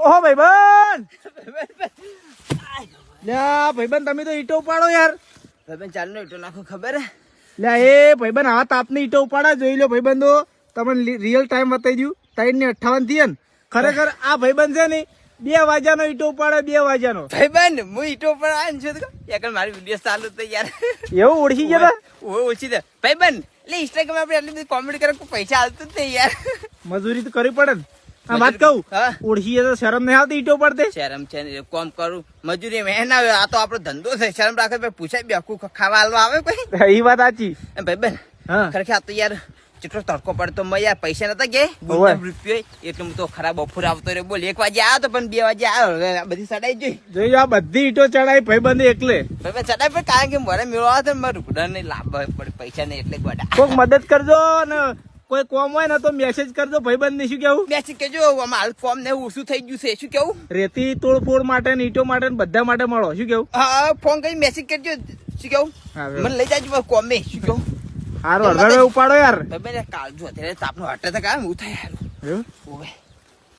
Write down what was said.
ઓહો ભાઈબંધ લ્યા ભાઈબંધ તમે તો ઈટો ઉપાડો યાર. ભાઈબંધ ચાલનો ઈટો નાખો ખબર હે? લ્યા એ ભાઈબંધ આવા તાપની ઈટો ઉપાડા જોઈ લો ભાઈબંધો. તમને રિયલ ટાઈમ બતાવી દઉં 3:58 થયા ને. ખરેખર આ ભાઈબંધ છે ને 2 વાગ્યાનો ઈટો ઉપાડે 2 વાગ્યાનો. ભાઈબંધ હું ઈટો પર આવીને છું તો યાર મારી વિડીયો ચાલુ તો યાર એવું ઓળખી ગયા ઓછી દે ભાઈબંધ. એટલે ઇન્સ્ટાગ્રામ આપણે એટલી બધી કોમેડી કરે કોઈ પૈસા આવતું જ નહીં યાર. મજૂરી તો કરવી પડે ને. આ વાત કહું ઓળખી તો શરમ નહીં આવતી ઈટો પડતે. શરમ છે ને કોમ કરું મજૂરી મેં ના આવે. આ તો આપણો ધંધો છે. શરમ રાખે પૂછાય બેકું ખાવા હાલવા આવે કોઈ. એ વાત સાચી ભાઈબંધ. હા ખરેખર આ તો યાર કેટલો તડકો પડતો યાર પૈસા નતા કે રૂપિયો એટલે હું તો ખરાબ બપોર આવતો રહ્યો. બોલ 1 વાગે આવ્યો તો પણ 2 વાગે આવ્યો. બધી ચડાઈ જોઈ આ બધી ઈટો ચડાઈ ભાઈબંધ એકલે. ભાઈબંધ ચડાઈ પણ કારણ કે મારે મેળવા તો મારું રૂપડા નહીં લાભ પડે પૈસા નહીં એટલે ગોડા. કોક મદદ કરજો ને કોઈ કોમ હોય ને તો મેસેજ કરજો ભાઈબંધ ને. શું કેવું? મેસેજ કરજો. હાલ ફોર્મ ને ઓછું થઈ ગયું છે. શું કેવું? રેતી તોડફોડ માટે ને ઈટો માટે ને બધા માટે મળો. શું કેવું? હા ફોન કરી મેસેજ કરજો. શું કેવું? મને લઈ જાજો કોમે. શું કેવું? હારો હરગાડો ઉપાડો યાર. ભાઈ કાલ જો અત્યારે તાપનો હટે તો કામ હું થાય યાર.